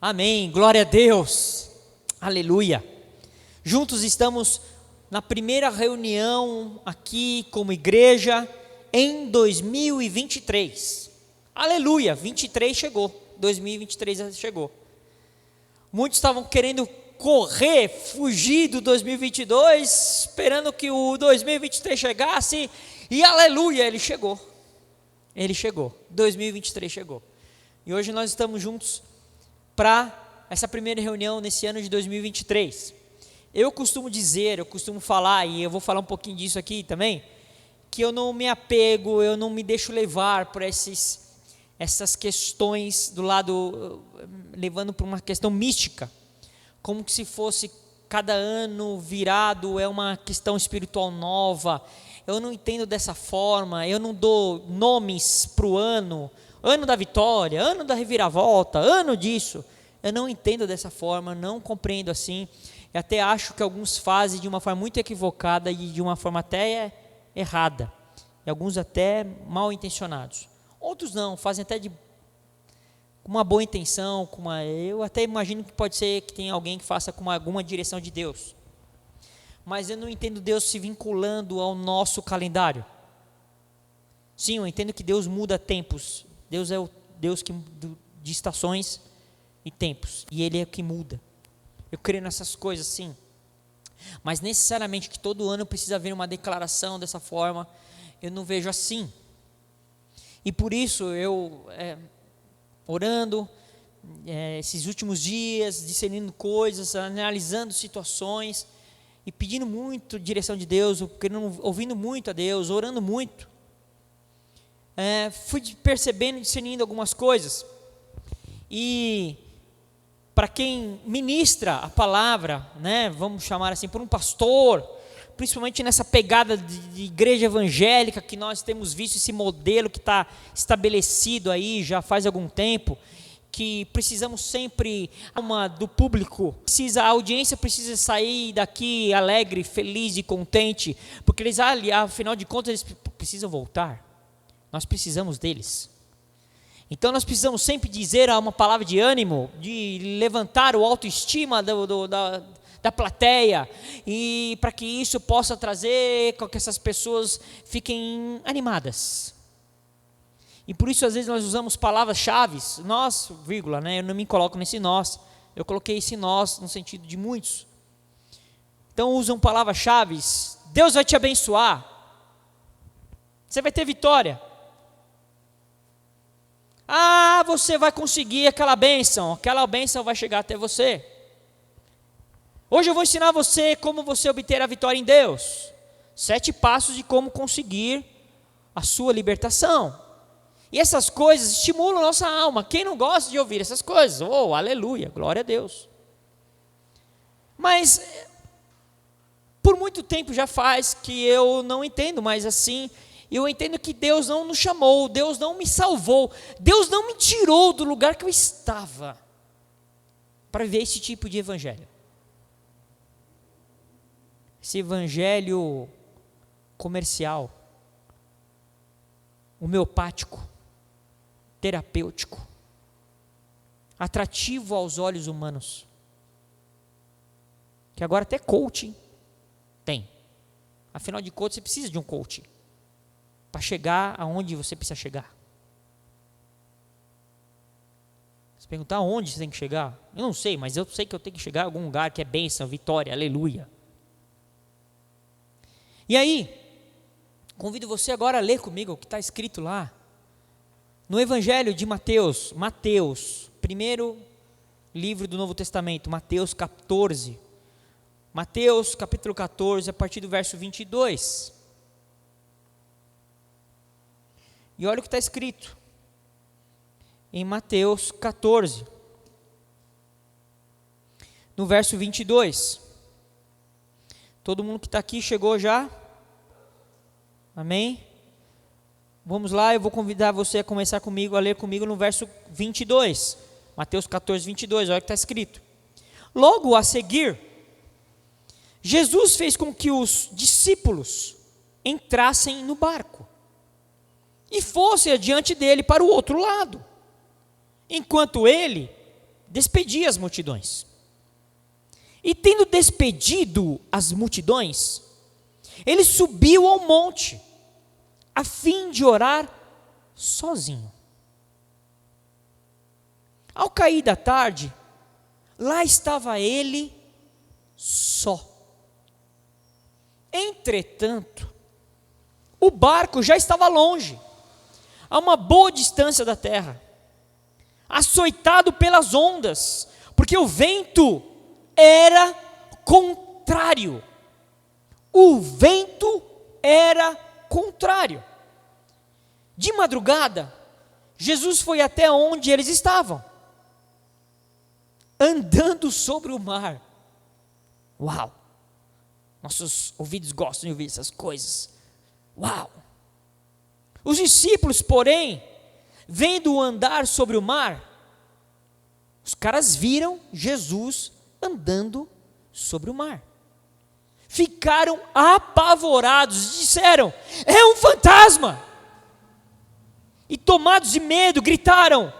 Amém, glória a Deus, aleluia. Juntos estamos na primeira reunião aqui como igreja em 2023. Aleluia, 23 chegou, 2023 chegou. Muitos estavam querendo correr, fugir do 2022, esperando que o 2023 chegasse, e aleluia, ele chegou, 2023 chegou. E hoje nós estamos juntos para essa primeira reunião nesse ano de 2023. Eu costumo falar, e eu vou falar um pouquinho disso aqui também, que eu não me apego, eu não me deixo levar por essas questões do lado, levando para uma questão mística, como que se fosse cada ano virado é uma questão espiritual nova. Eu não entendo dessa forma, eu não dou nomes para o ano da vitória, ano da reviravolta, ano disso. Eu não entendo dessa forma, não compreendo assim. Eu até acho que alguns fazem de uma forma muito equivocada e de uma forma até errada. E alguns até mal intencionados. Outros não, fazem até com uma boa intenção. Eu até imagino que pode ser que tenha alguém que faça com alguma direção de Deus. Mas eu não entendo Deus se vinculando ao nosso calendário. Sim, eu entendo que Deus muda tempos. Deus é o Deus de estações e tempos, e Ele é o que muda. Eu creio nessas coisas, sim, mas necessariamente que todo ano precisa haver uma declaração dessa forma, eu não vejo assim. E por isso eu, orando esses últimos dias, discernindo coisas, analisando situações, e pedindo muito direção de Deus, ouvindo muito a Deus, orando muito, fui percebendo e discernindo algumas coisas. E para quem ministra a palavra, vamos chamar assim, por um pastor, principalmente nessa pegada de igreja evangélica, que nós temos visto esse modelo que está estabelecido aí já faz algum tempo, que precisamos sempre, do público, a audiência precisa sair daqui alegre, feliz e contente, porque eles, afinal de contas, eles precisam voltar. Nós precisamos deles. Então nós precisamos sempre dizer uma palavra de ânimo, de levantar o autoestima da plateia, e para que isso possa trazer com que essas pessoas fiquem animadas. E por isso às vezes nós usamos palavras-chave, nós, vírgula, eu não me coloco nesse nós, eu coloquei esse nós no sentido de muitos. Então usam palavras-chave, Deus vai te abençoar, você vai ter vitória. Você vai conseguir aquela bênção vai chegar até você. Hoje eu vou ensinar você como você obter a vitória em Deus. 7 passos de como conseguir a sua libertação. E essas coisas estimulam nossa alma. Quem não gosta de ouvir essas coisas? Oh, aleluia, glória a Deus. Mas, por muito tempo já faz que eu não entendo mais assim. Eu entendo que Deus não nos chamou, Deus não me salvou, Deus não me tirou do lugar que eu estava para viver esse tipo de evangelho. Esse evangelho comercial, homeopático, terapêutico, atrativo aos olhos humanos, que agora até coaching tem. Afinal de contas, você precisa de um coaching para chegar aonde você precisa chegar. Você perguntar aonde você tem que chegar? Eu não sei, mas eu sei que eu tenho que chegar a algum lugar que é bênção, vitória, aleluia. E aí, convido você agora a ler comigo o que está escrito lá, no Evangelho de Mateus, primeiro livro do Novo Testamento, Mateus 14. Mateus capítulo 14, a partir do verso 22. E olha o que está escrito em Mateus 14, no verso 22. Todo mundo que está aqui chegou já? Amém? Vamos lá, eu vou convidar você a começar comigo, a ler comigo no verso 22. Mateus 14, 22, olha o que está escrito. Logo a seguir, Jesus fez com que os discípulos entrassem no barco e fosse adiante dele para o outro lado, enquanto ele despedir as multidões. E tendo despedido as multidões, ele subiu ao monte, a fim de orar sozinho. Ao cair da tarde, lá estava ele só. Entretanto, o barco já estava longe, a uma boa distância da terra, açoitado pelas ondas, porque o vento era contrário. O vento era contrário. De madrugada, Jesus foi até onde eles estavam, andando sobre o mar. Uau! Nossos ouvidos gostam de ouvir essas coisas. Uau! Os discípulos, porém, vendo-o andar sobre o mar, os caras viram Jesus andando sobre o mar. Ficaram apavorados e disseram: é um fantasma! E tomados de medo, gritaram.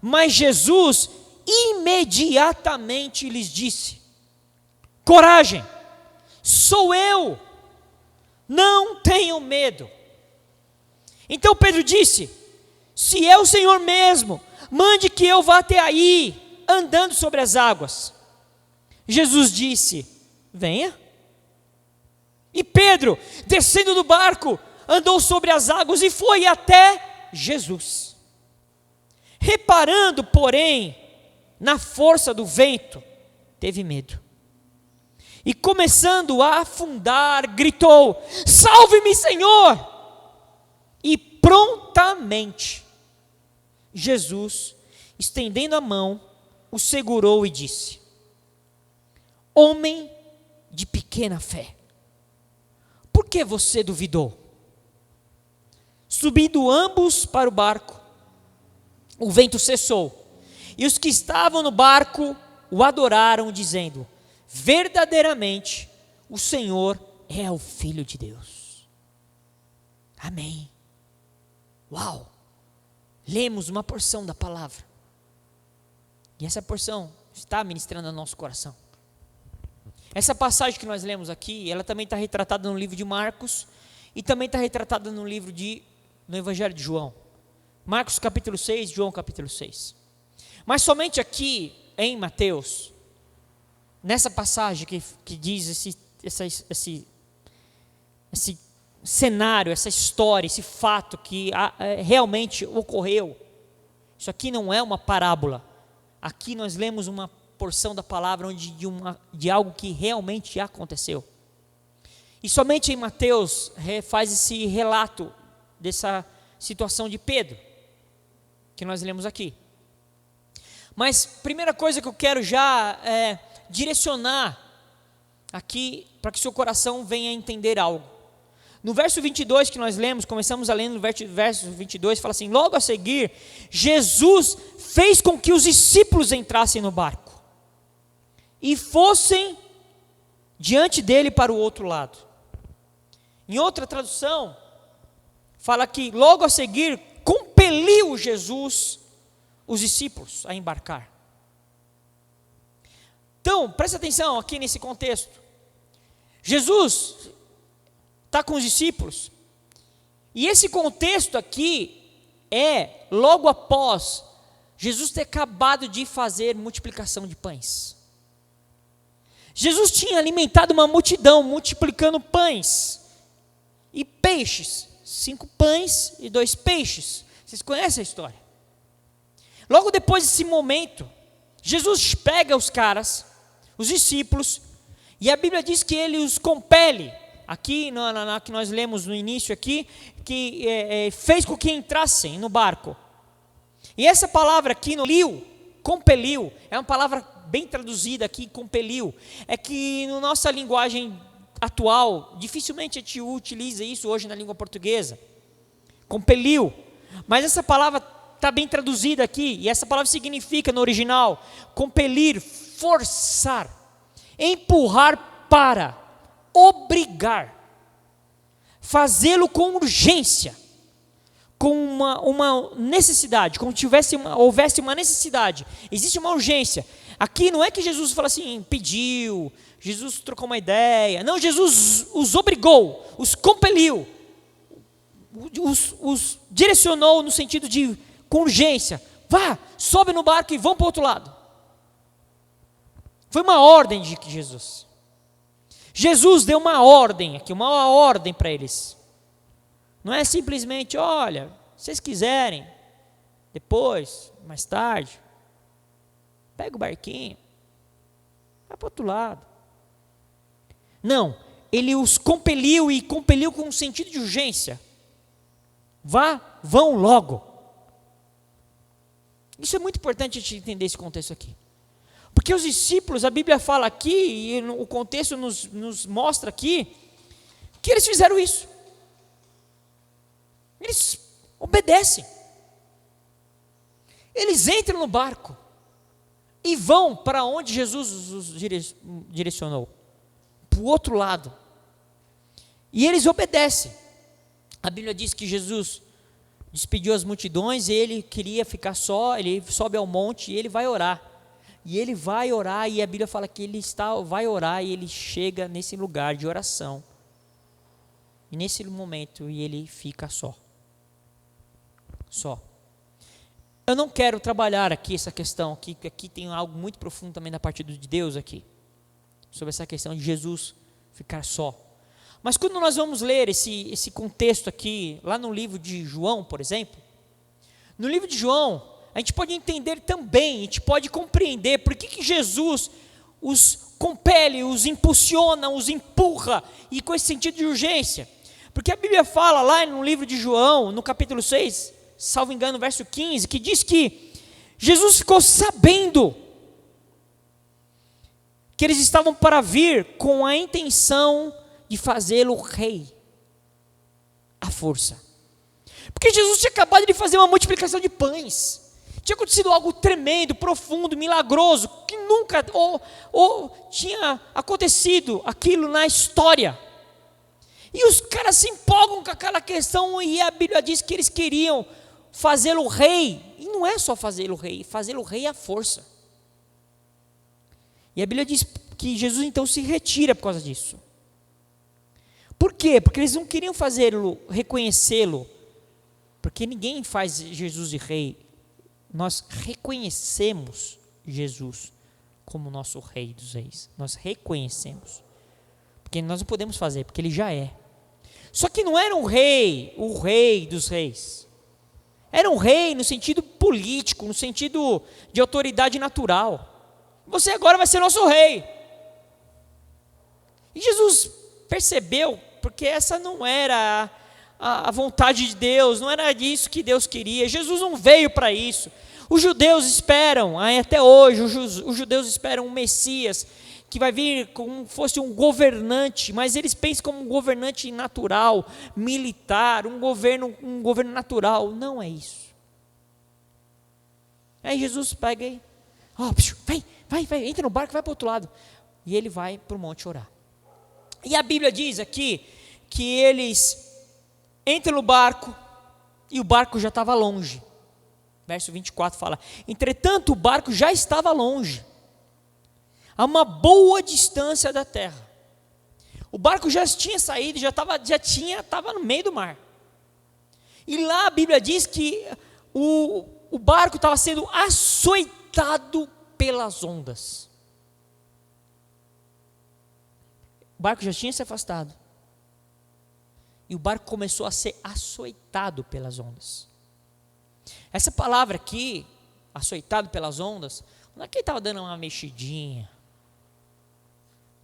Mas Jesus imediatamente lhes disse: coragem, sou eu, não tenham medo. Então Pedro disse: se é o Senhor mesmo, mande que eu vá até aí, andando sobre as águas. Jesus disse: venha. E Pedro, descendo do barco, andou sobre as águas e foi até Jesus. Reparando, porém, na força do vento, teve medo. E começando a afundar, gritou: salve-me, Senhor! E prontamente, Jesus, estendendo a mão, o segurou e disse: homem de pequena fé, por que você duvidou? Subindo ambos para o barco, o vento cessou, e os que estavam no barco o adoraram, dizendo: verdadeiramente o Senhor é o Filho de Deus. Amém. Uau! Lemos uma porção da palavra, e essa porção está ministrando ao nosso coração. Essa passagem que nós lemos aqui, ela também está retratada no livro de Marcos, e também está retratada no Evangelho de João. Marcos capítulo 6, João capítulo 6. Mas somente aqui em Mateus, nessa passagem que diz esse cenário, essa história, esse fato que realmente ocorreu. Isso aqui não é uma parábola. Aqui nós lemos uma porção da palavra de algo que realmente aconteceu. E somente em Mateus faz esse relato dessa situação de Pedro, que nós lemos aqui. Mas primeira coisa que eu quero já direcionar aqui, para que seu coração venha entender algo. No verso 22 que nós lemos, começamos a ler no verso 22, fala assim: logo a seguir, Jesus fez com que os discípulos entrassem no barco e fossem diante dele para o outro lado. Em outra tradução, fala que logo a seguir, compeliu Jesus os discípulos a embarcar. Então, presta atenção aqui nesse contexto. Jesus está com os discípulos, e esse contexto aqui é logo após Jesus ter acabado de fazer multiplicação de pães. Jesus tinha alimentado uma multidão, multiplicando pães e peixes, 5 pães e 2 peixes. Vocês conhecem a história? Logo depois desse momento, Jesus pega os caras, os discípulos, e a Bíblia diz que ele os compele. Aqui, que nós lemos no início aqui, que fez com que entrassem no barco. E essa palavra aqui, compeliu, é uma palavra bem traduzida aqui, compeliu. É que na nossa linguagem atual, dificilmente a gente utiliza isso hoje na língua portuguesa. Compeliu. Mas essa palavra está bem traduzida aqui, e essa palavra significa no original, compelir, forçar, empurrar para, obrigar, fazê-lo com urgência, com uma necessidade, como houvesse uma necessidade, existe uma urgência. Aqui não é que Jesus fala assim, pediu, Jesus trocou uma ideia. Não, Jesus os obrigou, os compeliu, os direcionou no sentido de com urgência. Vá, sobe no barco e vão para o outro lado. Foi uma ordem de Jesus. Jesus deu uma ordem aqui, uma ordem para eles. Não é simplesmente, olha, se vocês quiserem, depois, mais tarde, pega o barquinho, vai para o outro lado. Não, ele os compeliu e compeliu com um sentido de urgência. Vão logo. Isso é muito importante a gente entender esse contexto aqui. Porque os discípulos, a Bíblia fala aqui, e o contexto nos mostra aqui, que eles fizeram isso. Eles obedecem. Eles entram no barco e vão para onde Jesus os direcionou. Para o outro lado. E eles obedecem. A Bíblia diz que Jesus despediu as multidões e ele queria ficar só, ele sobe ao monte e ele vai orar. E ele vai orar e a Bíblia fala que ele vai orar e ele chega nesse lugar de oração. E nesse momento ele fica só. Só. Eu não quero trabalhar aqui essa questão, aqui tem algo muito profundo também da parte de Deus aqui. Sobre essa questão de Jesus ficar só. Mas quando nós vamos ler esse contexto aqui, lá no livro de João, por exemplo, no livro de João, a gente pode entender também, a gente pode compreender por que Jesus os compele, os impulsiona, os empurra, e com esse sentido de urgência. Porque a Bíblia fala lá no livro de João, no capítulo 6, salvo engano, verso 15, que diz que Jesus ficou sabendo que eles estavam para vir com a intenção de fazê-lo rei, à força. Porque Jesus tinha acabado de fazer uma multiplicação de pães. Tinha acontecido algo tremendo, profundo, milagroso, que nunca tinha acontecido aquilo na história. E os caras se empolgam com aquela questão e a Bíblia diz que eles queriam fazê-lo rei. E não é só fazê-lo rei à força. E a Bíblia diz que Jesus então se retira por causa disso. Por quê? Porque eles não queriam fazê-lo, reconhecê-lo. Porque ninguém faz Jesus de rei. Nós reconhecemos Jesus como nosso rei dos reis. Nós reconhecemos. Porque nós não podemos fazer, porque ele já é. Só que não era um rei, o rei dos reis. Era um rei no sentido político, no sentido de autoridade natural. Você agora vai ser nosso rei. E Jesus percebeu, porque essa não era a vontade de Deus, não era isso que Deus queria. Jesus não veio para isso. Os judeus esperam, até hoje, os judeus esperam um Messias, que vai vir como fosse um governante, mas eles pensam como um governante natural, militar, um governo natural. Não é isso. Aí Jesus pega e, vai, entra no barco, vai para o outro lado. E ele vai para o monte orar. E a Bíblia diz aqui que eles entram no barco e o barco já estava longe. Verso 24 fala: entretanto o barco já estava longe, a uma boa distância da terra. O barco já tinha saído, estava no meio do mar. E lá a Bíblia diz que o barco estava sendo açoitado pelas ondas. O barco já tinha se afastado. E o barco começou a ser açoitado pelas ondas. Essa palavra aqui, açoitado pelas ondas, não é que ele estava dando uma mexidinha.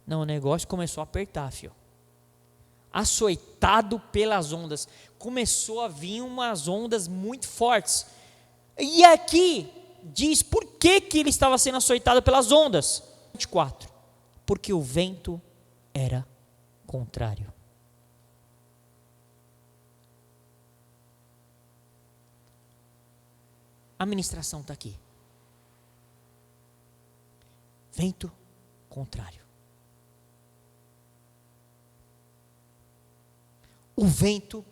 Não, o negócio começou a apertar, filho. Açoitado pelas ondas. Começou a vir umas ondas muito fortes. E aqui diz por que ele estava sendo açoitado pelas ondas. 24. Porque o vento era contrário. A ministração está aqui. Vento contrário. O vento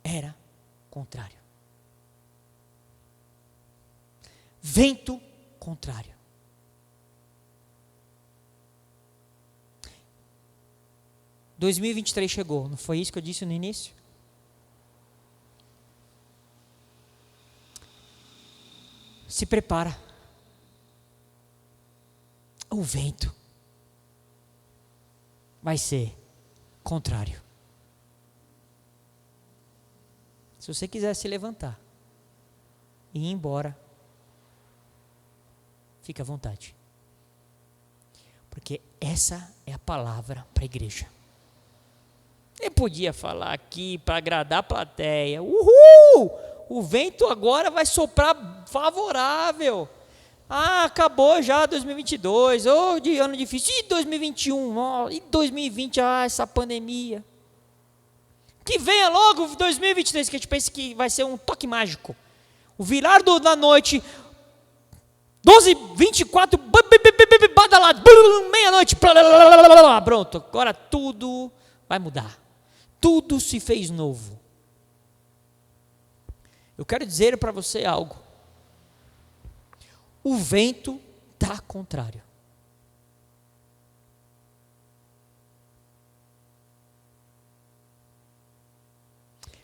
era contrário. Vento contrário. – 2023 chegou, não foi isso que eu disse no início? Se prepara. O vento vai ser contrário. Se você quiser se levantar e ir embora, fique à vontade. Porque essa é a palavra para a igreja. Eu podia falar aqui para agradar a plateia. Uhul! O vento agora vai soprar favorável. Ah, acabou já 2022. Oh, de ano difícil. E 2021? Oh, e 2020? Ah, essa pandemia. Que venha logo 2023, que a gente pensa que vai ser um toque mágico. O virar da noite, 12h24, badalado, meia-noite, pronto, agora tudo vai mudar. Tudo se fez novo. Eu quero dizer para você algo. O vento está contrário.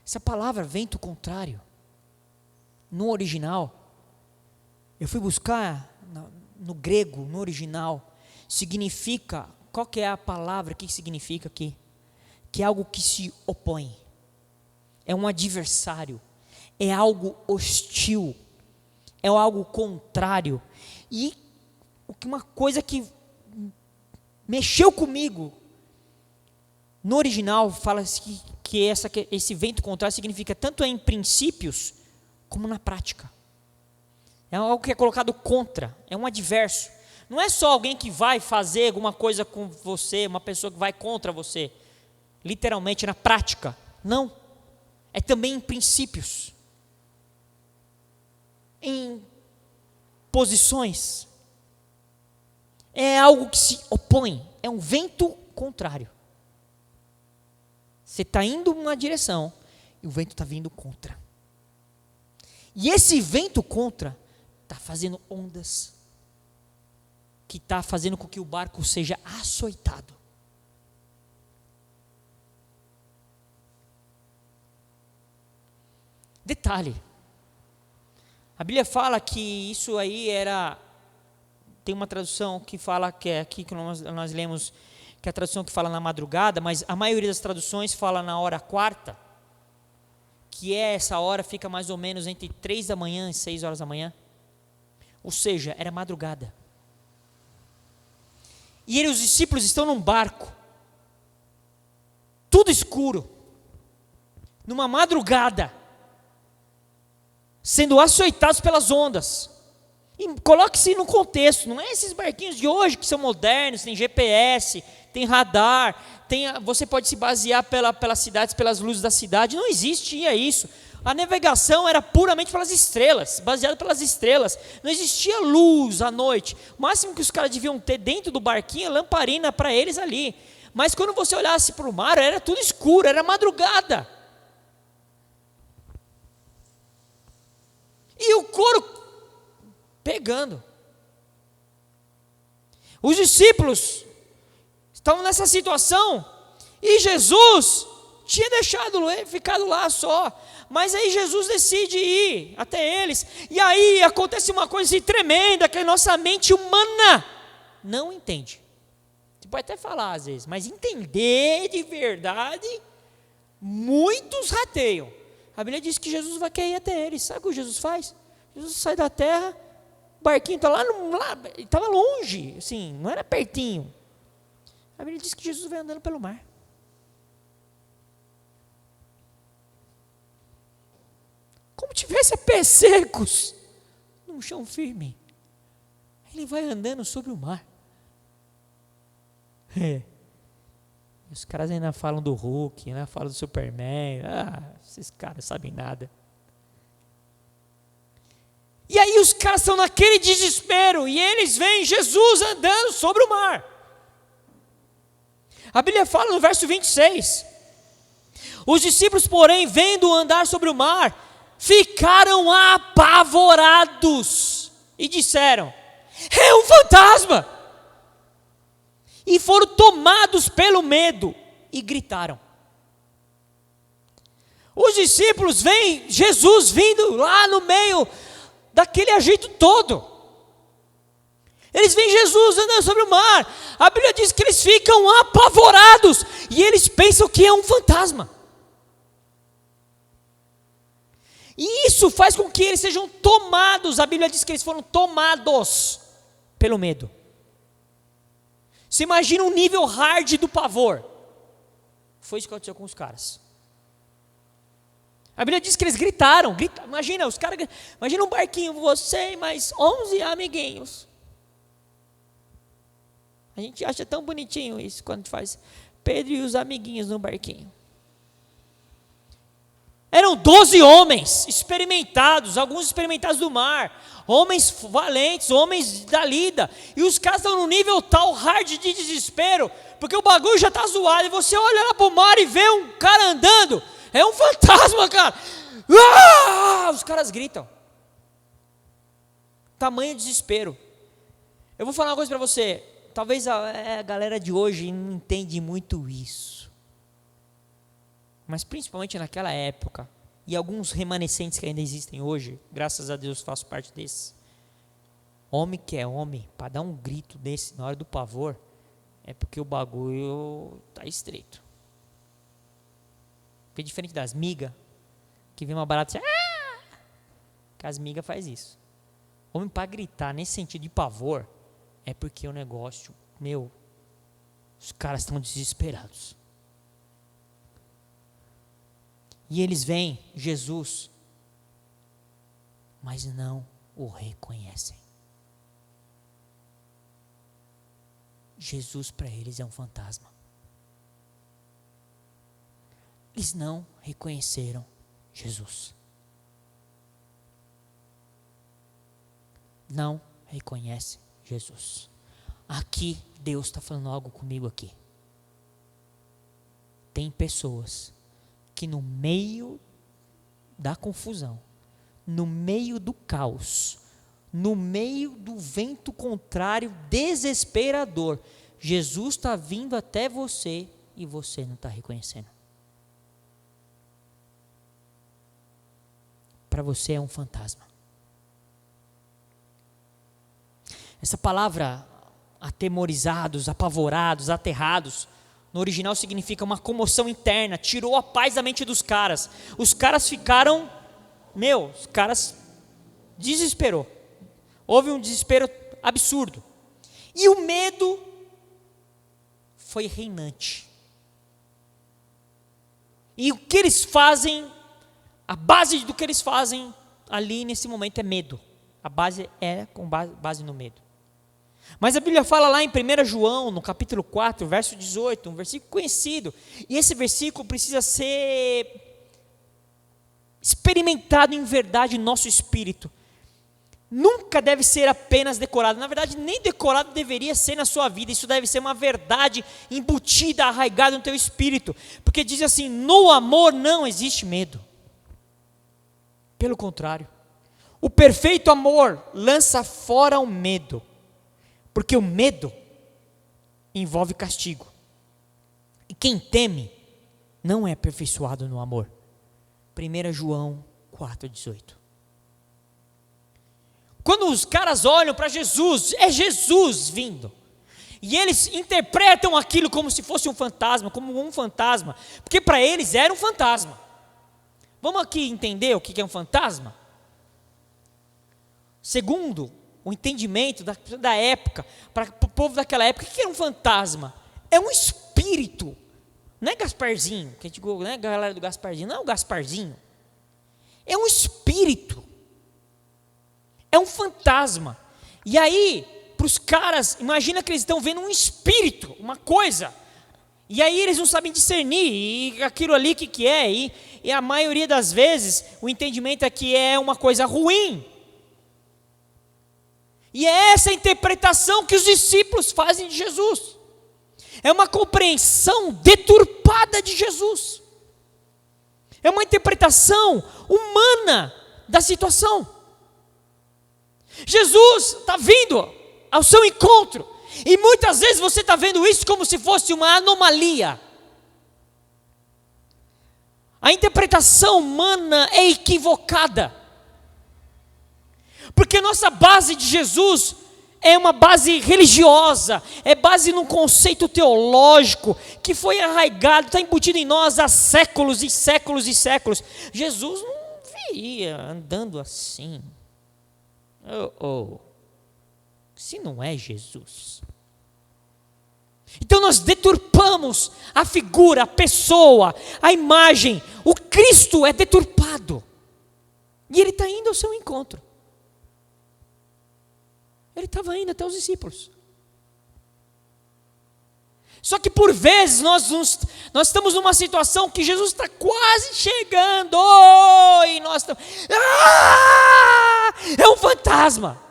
Essa palavra vento contrário, no original, eu fui buscar no grego, no original, significa, qual que é a palavra que significa aqui? Que é algo que se opõe, é um adversário, é algo hostil, é algo contrário. E uma coisa que mexeu comigo, no original fala que esse vento contrário significa tanto em princípios como na prática. É algo que é colocado contra, é um adverso. Não é só alguém que vai fazer alguma coisa com você, uma pessoa que vai contra você, literalmente na prática. Não, é também em princípios, em posições. É algo que se opõe, é um vento contrário. Você está indo numa direção e o vento está vindo contra. E esse vento contra está fazendo ondas, que está fazendo com que o barco seja açoitado. Detalhe, a Bíblia fala que isso aí tem uma tradução que fala, que é aqui que nós lemos, que é a tradução que fala na madrugada, mas a maioria das traduções fala na hora quarta, que essa hora fica mais ou menos entre 3 da manhã e 6 horas da manhã, ou seja, era madrugada. E os discípulos estão num barco, tudo escuro, numa madrugada, sendo açoitados pelas ondas. E coloque-se no contexto, não é esses barquinhos de hoje que são modernos, tem GPS, tem radar, você pode se basear pelas cidades, pelas luzes da cidade. Não existia isso. A navegação era puramente pelas estrelas, baseada pelas estrelas. Não existia luz à noite. O máximo que os caras deviam ter dentro do barquinho é lamparina para eles ali. Mas quando você olhasse para o mar, era tudo escuro, era madrugada. E o couro pegando. Os discípulos estavam nessa situação e Jesus tinha ficado lá só. Mas aí Jesus decide ir até eles. E aí acontece uma coisa assim tremenda que a nossa mente humana não entende. Você pode até falar às vezes, mas entender de verdade, muitos rateiam. A Bíblia diz que Jesus vai querer ir até eles. Sabe o que Jesus faz? Jesus sai da terra, o barquinho está lá, estava longe, assim, não era pertinho. A Bíblia diz que Jesus vai andando pelo mar. Como tivesse a pés secos, num chão firme. Ele vai andando sobre o mar. Os caras ainda falam do Hulk, ainda falam do Superman. Esses caras sabem nada. E aí os caras estão naquele desespero, e eles veem Jesus andando sobre o mar. A Bíblia fala no verso 26, os discípulos, porém, vendo andar sobre o mar, ficaram apavorados. e disseram: é um fantasma! E foram tomados pelo medo e gritaram. Os discípulos veem Jesus vindo lá no meio daquele agito todo. Eles veem Jesus andando sobre o mar. A Bíblia diz que eles ficam apavorados e eles pensam que é um fantasma. E isso faz com que eles sejam tomados. A Bíblia diz que eles foram tomados pelo medo. Você imagina um nível hard do pavor. Foi isso que aconteceu com os caras. A Bíblia diz que eles gritaram. Imagina, os caras. Imagina um barquinho, você e mais 11 amiguinhos. A gente acha tão bonitinho isso quando a gente faz Pedro e os amiguinhos no barquinho. Eram 12 homens experimentados, alguns experimentados do mar, homens valentes, homens da lida, e os caras estão num nível tal hard de desespero, porque o bagulho já está zoado, e você olha lá para o mar e vê um cara andando, é um fantasma, cara. Os caras gritam. Tamanho desespero. Eu vou falar uma coisa para você, talvez a galera de hoje não entende muito isso. Mas principalmente naquela época, e alguns remanescentes que ainda existem hoje, graças a Deus faço parte desses. Homem que é homem, para dar um grito desse na hora do pavor, é porque o bagulho tá estreito. Porque diferente das migas, que vem uma barata assim, que as migas faz isso. Homem para gritar nesse sentido de pavor, é porque o negócio, os caras estão desesperados. E eles veem Jesus, mas não o reconhecem. Jesus para eles é um fantasma. Eles não reconheceram Jesus. Não reconhecem Jesus. Aqui Deus está falando algo comigo aqui. Tem pessoas que no meio da confusão, no meio do caos, no meio do vento contrário desesperador, Jesus está vindo até você e você não está reconhecendo. Para você é um fantasma. Essa palavra atemorizados, apavorados, aterrados, no original significa uma comoção interna, tirou a paz da mente dos caras. Os caras ficaram, os caras desesperou. Houve um desespero absurdo. E o medo foi reinante. E o que eles fazem, a base do que eles fazem ali nesse momento é medo. A base é com base no medo. Mas a Bíblia fala lá em 1 João, no capítulo 4, verso 18, um versículo conhecido. E esse versículo precisa ser experimentado em verdade em nosso espírito. Nunca deve ser apenas decorado. Na verdade, nem decorado deveria ser na sua vida. Isso deve ser uma verdade embutida, arraigada no teu espírito. Porque diz assim, no amor não existe medo. Pelo contrário, o perfeito amor lança fora o medo. Porque o medo envolve castigo. E quem teme não é aperfeiçoado no amor. 1 João 4,18. Quando os caras olham para Jesus, é Jesus vindo. E eles interpretam aquilo como se fosse um fantasma, como um fantasma. Porque para eles era um fantasma. Vamos aqui entender o que é um fantasma? Segundo o entendimento da época, para o povo daquela época, o que era um fantasma? É um espírito, não é Gasparzinho, que a gente, não é a galera do Gasparzinho, não é o Gasparzinho, é um espírito, é um fantasma. E aí, para os caras, imagina que eles estão vendo um espírito, uma coisa, e aí eles não sabem discernir, e aquilo ali o que é, e a maioria das vezes, o entendimento é que é uma coisa ruim. E é essa a interpretação que os discípulos fazem de Jesus. É uma compreensão deturpada de Jesus. É uma interpretação humana da situação. Jesus está vindo ao seu encontro. E muitas vezes você está vendo isso como se fosse uma anomalia. A interpretação humana é equivocada. Porque nossa base de Jesus é uma base religiosa, é base num conceito teológico que foi arraigado, está embutido em nós há séculos e séculos e séculos. Jesus não viria andando assim. Se não é Jesus. Então nós deturpamos a figura, a pessoa, a imagem. O Cristo é deturpado. E Ele está indo ao seu encontro. Ele estava indo até os discípulos. Só que por vezes nós estamos numa situação que Jesus está quase chegando. E nós estamos... é um fantasma.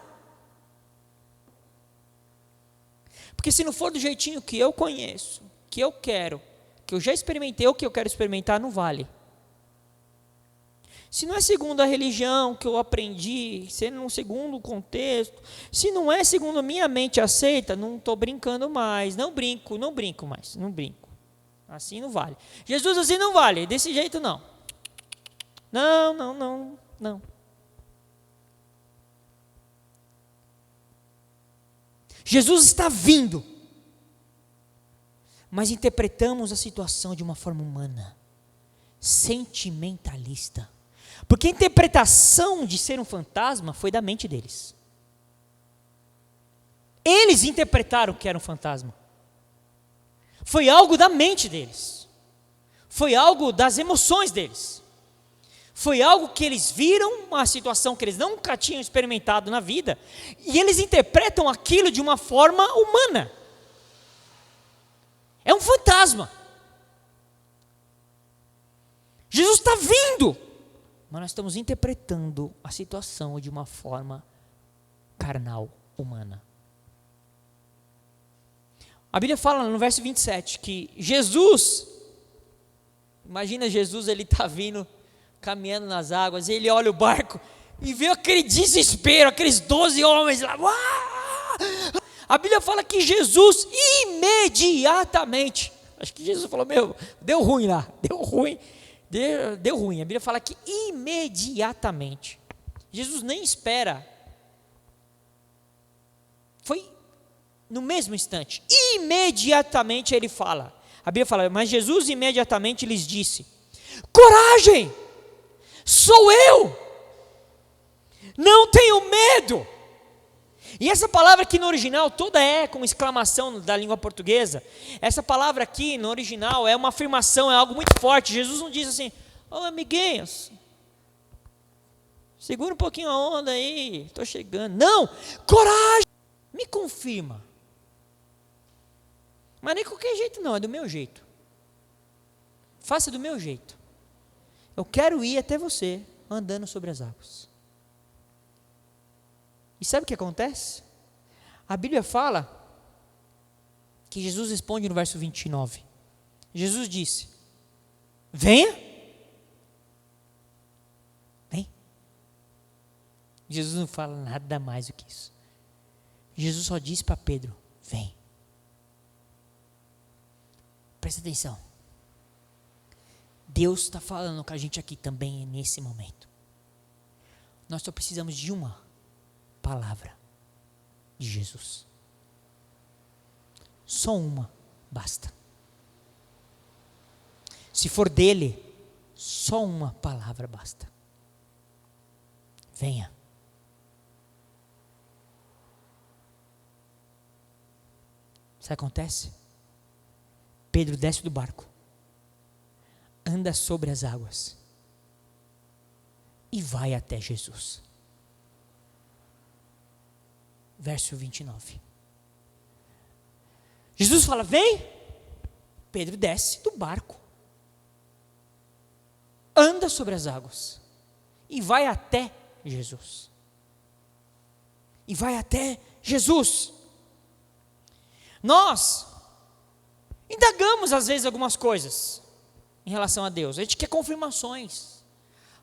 Porque se não for do jeitinho que eu conheço, que eu quero, que eu já experimentei ou que eu quero experimentar, não vale. Se não é segundo a religião que eu aprendi, se não é segundo o contexto, se não é segundo a minha mente aceita, não estou brincando mais, não brinco mais, não brinco. Assim não vale. Jesus, assim não vale, desse jeito não. Não. Jesus está vindo, mas interpretamos a situação de uma forma humana, sentimentalista. Porque a interpretação de ser um fantasma foi da mente deles. Eles interpretaram que era um fantasma. Foi algo da mente deles. Foi algo das emoções deles. Foi algo que eles viram, uma situação que eles nunca tinham experimentado na vida, e eles interpretam aquilo de uma forma humana. É um fantasma. Jesus está vindo, mas nós estamos interpretando a situação de uma forma carnal, humana. A Bíblia fala no verso 27 que Jesus, imagina Jesus, ele está vindo, caminhando nas águas, e ele olha o barco e vê aquele desespero, aqueles 12 homens lá. A Bíblia fala que Jesus imediatamente, acho que Jesus falou, deu ruim lá, deu ruim. A Bíblia fala que imediatamente, Jesus nem espera, foi no mesmo instante, imediatamente ele fala, a Bíblia fala, mas Jesus imediatamente lhes disse, coragem, sou eu, não tenho medo. E essa palavra aqui no original, toda é com exclamação da língua portuguesa. Essa palavra aqui no original é uma afirmação, é algo muito forte. Jesus não diz assim, amiguinhos, segura um pouquinho a onda aí, estou chegando. Não, coragem, me confirma. Mas nem de qualquer jeito não, é do meu jeito. Faça do meu jeito. Eu quero ir até você, andando sobre as águas. E sabe o que acontece? A Bíblia fala que Jesus responde no verso 29. Jesus disse, venha. Vem. Jesus não fala nada mais do que isso. Jesus só disse para Pedro, vem. Presta atenção. Deus está falando com a gente aqui também nesse momento. Nós só precisamos de uma palavra de Jesus. Só uma basta. Se for dele, só uma palavra basta. Venha. Sabe o que acontece? Pedro desce do barco, anda sobre as águas e vai até Jesus. Verso 29. Jesus fala, vem. Pedro desce do barco, anda sobre as águas e vai até Jesus. E vai até Jesus. Nós indagamos às vezes algumas coisas em relação a Deus. A gente quer confirmações.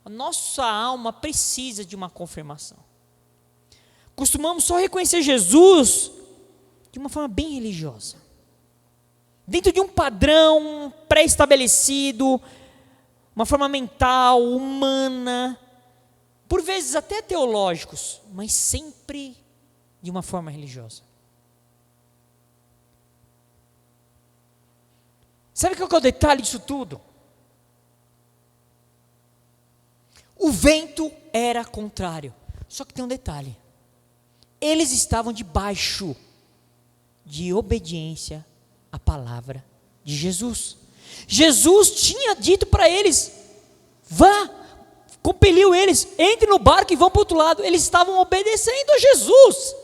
A nossa alma precisa de uma confirmação. costumamos só reconhecer Jesus de uma forma bem religiosa, dentro de um padrão pré-estabelecido, uma forma mental, humana, por vezes até teológicos, mas sempre de uma forma religiosa. Sabe qual que é o detalhe disso tudo? O vento era contrário. Só que tem um detalhe. Eles estavam debaixo de obediência à palavra de Jesus. Jesus tinha dito para eles: vá, compeliu eles, entre no barco e vão para o outro lado. Eles estavam obedecendo a Jesus.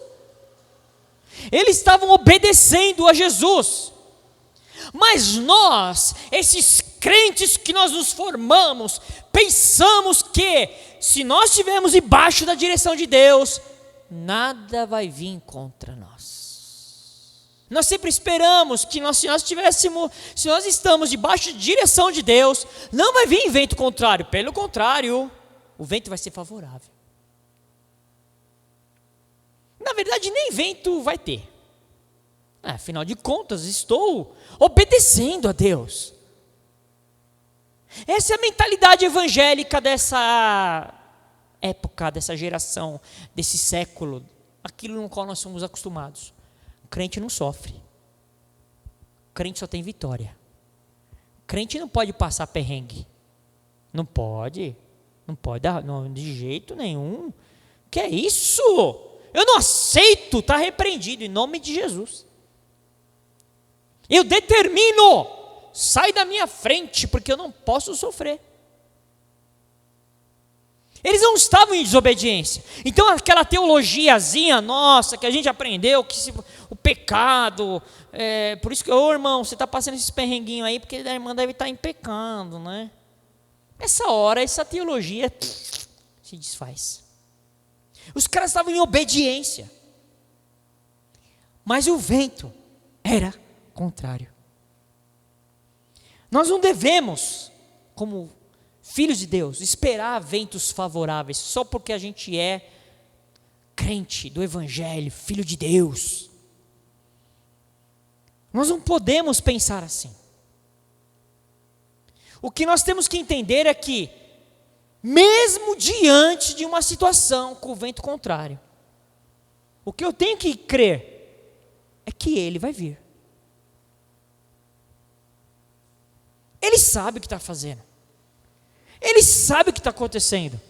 Eles estavam obedecendo a Jesus. Mas nós, esses crentes que nós nos formamos, pensamos que se nós estivermos debaixo da direção de Deus, nada vai vir contra nós. Nós sempre esperamos que se nós estamos debaixo de direção de Deus, não vai vir vento contrário. Pelo contrário, o vento vai ser favorável. Na verdade, nem vento vai ter. Afinal de contas, estou obedecendo a Deus. Essa é a mentalidade evangélica dessa época, dessa geração, desse século, aquilo no qual nós somos acostumados. O crente não sofre. O crente só tem vitória. O crente não pode passar perrengue. Não pode dar, não, de jeito nenhum. Que é isso? Eu não aceito, está repreendido em nome de Jesus. Eu determino, sai da minha frente, porque eu não posso sofrer. Eles não estavam em desobediência. Então aquela teologiazinha nossa, que a gente aprendeu, que o pecado, por isso que, irmão, você está passando esses perrenguinhos aí, porque a irmã deve estar em pecado, né? Nessa hora, essa teologia se desfaz. Os caras estavam em obediência. Mas o vento era contrário. Nós não devemos, como filhos de Deus, esperar ventos favoráveis só porque a gente é crente do Evangelho, filho de Deus. Nós não podemos pensar assim. O que nós temos que entender é que, mesmo diante de uma situação com o vento contrário, o que eu tenho que crer é que ele vai vir. Ele sabe o que está fazendo. Ele sabe o que está acontecendo.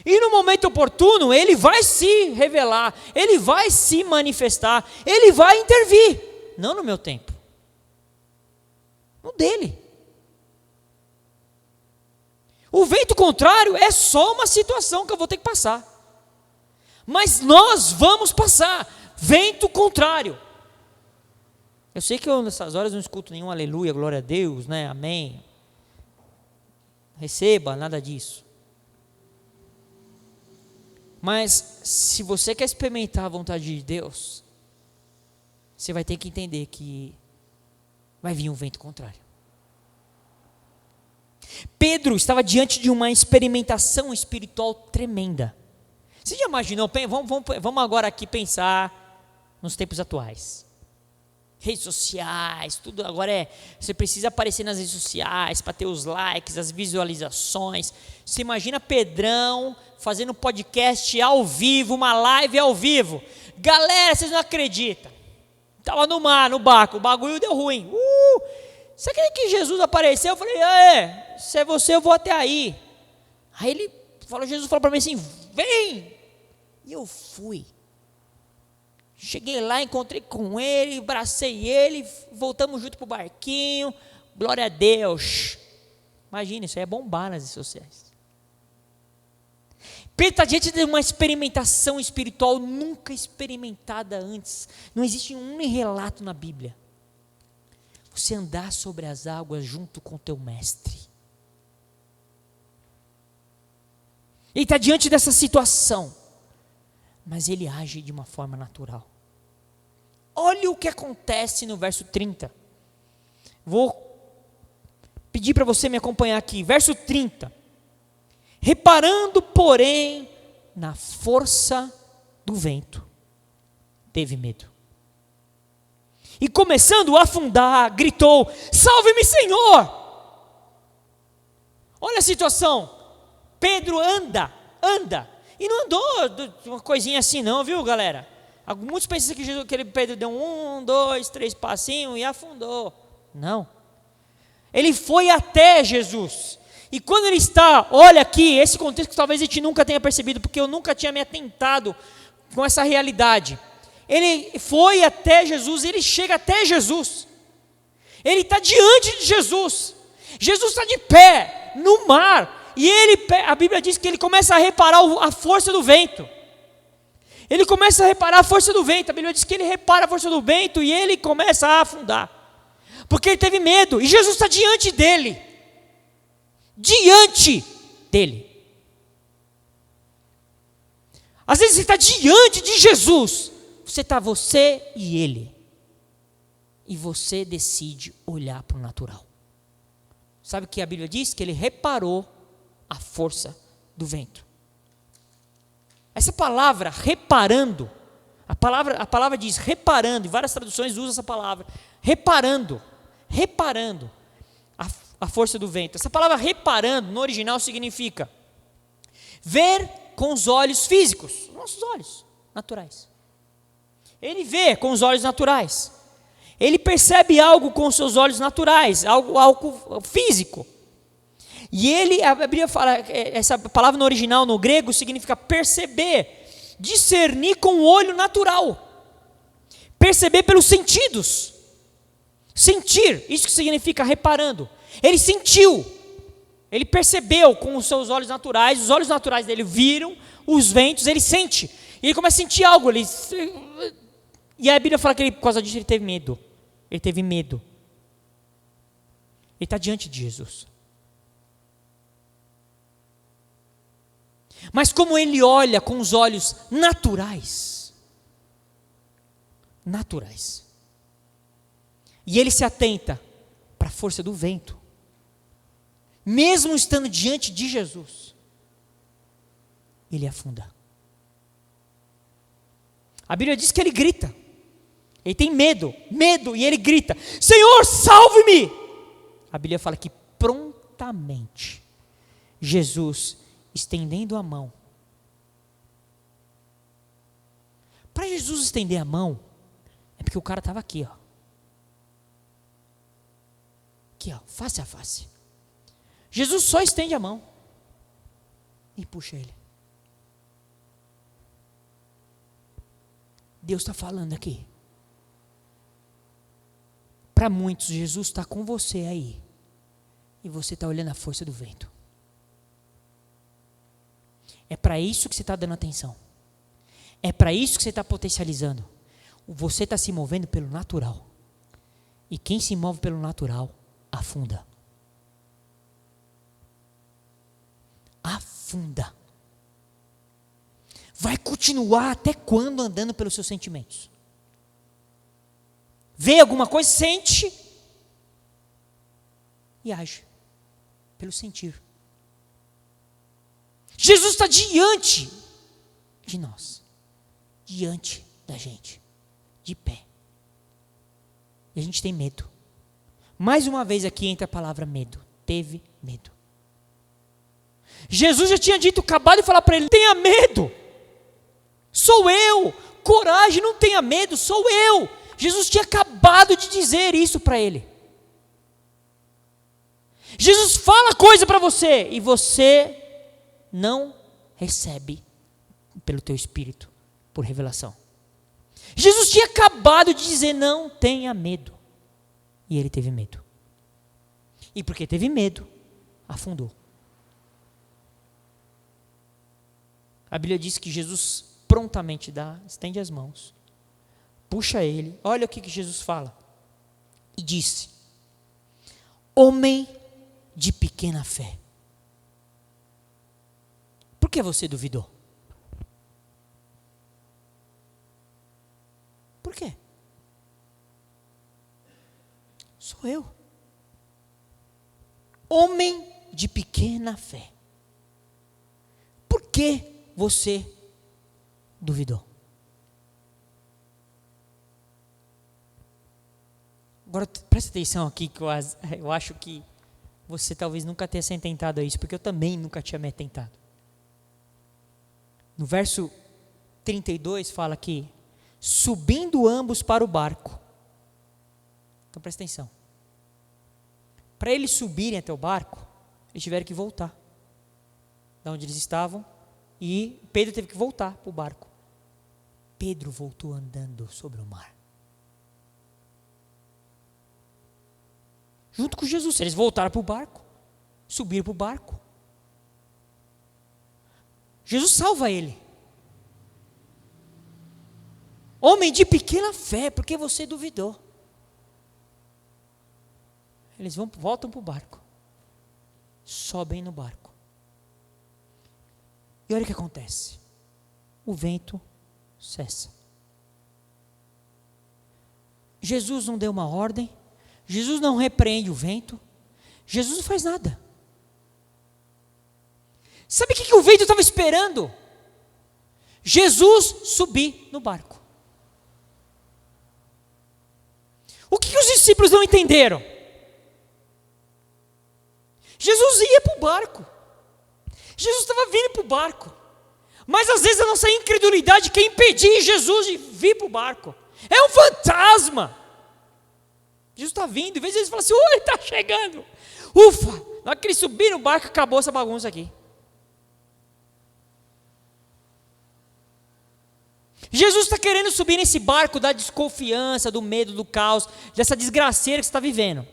E no momento oportuno, ele vai se revelar, ele vai se manifestar, ele vai intervir. Não no meu tempo. No dele. O vento contrário é só uma situação que eu vou ter que passar. Mas nós vamos passar. Vento contrário. Eu sei que eu nessas horas não escuto nenhum aleluia, glória a Deus, né? Amém. Receba, nada disso. Mas se você quer experimentar a vontade de Deus, você vai ter que entender que vai vir um vento contrário. Pedro estava diante de uma experimentação espiritual tremenda. Você já imaginou? Vamos agora aqui pensar nos tempos atuais. Redes sociais, tudo agora você precisa aparecer nas redes sociais para ter os likes, as visualizações. Você imagina Pedrão fazendo um podcast ao vivo, uma live ao vivo. Galera, vocês não acreditam. Estava no mar, no barco, o bagulho deu ruim. Você acredita que Jesus apareceu? Eu falei, se é você, eu vou até aí. Aí Jesus falou para mim assim, vem. E eu fui. Cheguei lá, encontrei com ele, abracei ele, voltamos junto para o barquinho, glória a Deus. Imagina, isso aí é bombar nas redes sociais. Pedro está diante de uma experimentação espiritual nunca experimentada antes. Não existe um relato na Bíblia. Você andar sobre as águas junto com o teu mestre. Ele está diante dessa situação, mas ele age de uma forma natural. Olha o que acontece no verso 30. Vou pedir para você me acompanhar aqui. Verso 30. Reparando, porém, na força do vento, teve medo. E começando a afundar, gritou: salve-me, Senhor! Olha a situação. Pedro anda, e não andou uma coisinha assim não, viu, galera? Muitos pensam que Pedro deu 1, 2, 3 passinhos e afundou. Não. Ele foi até Jesus. E quando ele está, olha aqui, esse contexto que talvez a gente nunca tenha percebido, porque eu nunca tinha me atentado com essa realidade. Ele foi até Jesus, ele chega até Jesus. Ele está diante de Jesus. Jesus está de pé no mar. E a Bíblia diz que ele começa a reparar a força do vento. Ele começa a reparar a força do vento. A Bíblia diz que ele repara a força do vento e ele começa a afundar. Porque ele teve medo. E Jesus está diante dele. Diante dele. Às vezes você está diante de Jesus. Você e ele. E você decide olhar para o natural. Sabe o que a Bíblia diz? Que ele reparou a força do vento. Essa palavra, reparando, a palavra diz reparando, e várias traduções usam essa palavra, reparando a força do vento. Essa palavra reparando, no original, significa ver com os olhos físicos, nossos olhos naturais. Ele vê com os olhos naturais. Ele percebe algo com os seus olhos naturais, algo físico. E a Bíblia fala, essa palavra no original, no grego, significa perceber, discernir com o olho natural. Perceber pelos sentidos. Sentir, isso que significa reparando. Ele sentiu, ele percebeu com os seus olhos naturais, os olhos naturais dele viram os ventos, ele sente. E ele começa a sentir algo. E a Bíblia fala que por causa disso ele teve medo. Ele teve medo. Ele está diante de Jesus. Mas como ele olha com os olhos naturais, e ele se atenta para a força do vento, mesmo estando diante de Jesus, ele afunda. A Bíblia diz que ele grita, ele tem medo, e ele grita: Senhor, salve-me! A Bíblia fala que prontamente Jesus, estendendo a mão. Para Jesus estender a mão, é porque o cara estava aqui, ó. Aqui, ó, face a face. Jesus só estende a mão e puxa ele. Deus está falando aqui. Para muitos, Jesus está com você aí. E você está olhando a força do vento. É para isso que você está dando atenção. É para isso que você está potencializando. Você está se movendo pelo natural. E quem se move pelo natural, afunda. Afunda. Vai continuar até quando andando pelos seus sentimentos? Vê alguma coisa, sente e age pelo sentir. Jesus está diante de nós, diante da gente, de pé. E a gente tem medo. Mais uma vez aqui entra a palavra medo. Teve medo. Jesus já tinha dito, acabado de falar para ele: tenha medo. Sou eu. Coragem, não tenha medo, sou eu. Jesus tinha acabado de dizer isso para ele. Jesus fala coisa para você e você não recebe pelo teu espírito, por revelação. Jesus tinha acabado de dizer: não tenha medo. E ele teve medo. E porque teve medo, afundou. A Bíblia diz que Jesus prontamente estende as mãos, puxa ele. Olha o que Jesus fala. E disse: homem de pequena fé, por que você duvidou? Por quê? Sou eu. Homem de pequena fé, por que você duvidou? Agora presta atenção aqui, que eu acho que você talvez nunca tenha se atentado a isso, porque eu também nunca tinha me atentado. No verso 32 fala que, subindo ambos para o barco. Então presta atenção. Para eles subirem até o barco, eles tiveram que voltar da onde eles estavam, e Pedro teve que voltar para o barco. Pedro voltou andando sobre o mar. Junto com Jesus, eles voltaram para o barco, subiram para o barco. Jesus salva ele. Homem de pequena fé, porque você duvidou. Eles voltam para o barco, sobem no barco. E olha o que acontece. O vento cessa. Jesus não deu uma ordem, Jesus não repreende o vento, Jesus não faz nada. Sabe o que o vento estava esperando? Jesus subir no barco. O que os discípulos não entenderam? Jesus ia para o barco. Jesus estava vindo para o barco. Mas às vezes a nossa incredulidade quer impedir Jesus de vir para o barco. É um fantasma. Jesus está vindo, em vez de eles falarem assim, ele está chegando. Ufa, na hora que eles subiram no barco, acabou essa bagunça aqui. Jesus está querendo subir nesse barco da desconfiança, do medo, do caos, dessa desgraceira que você está vivendo.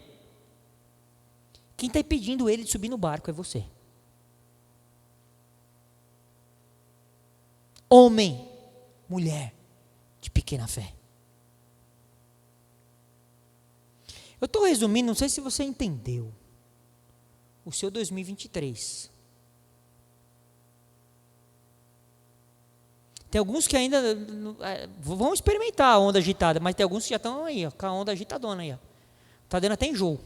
Quem está impedindo ele de subir no barco é você. Homem, mulher de pequena fé. Eu estou resumindo, não sei se você entendeu. O seu 2023. Tem alguns que ainda vão experimentar a onda agitada, mas tem alguns que já estão aí, ó, com a onda agitadona aí. Está dando até enjoo.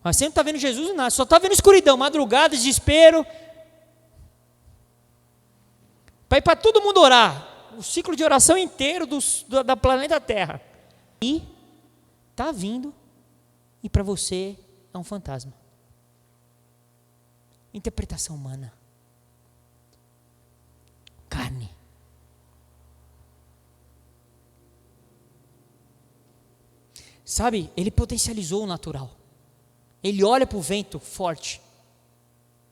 Mas você não está vendo Jesus em nada, só está vendo escuridão, madrugada, desespero. Para ir para todo mundo orar. O ciclo de oração inteiro da planeta Terra. E está vindo, e para você é um fantasma. Interpretação humana. Carne. Sabe, ele potencializou o natural. Ele olha para o vento forte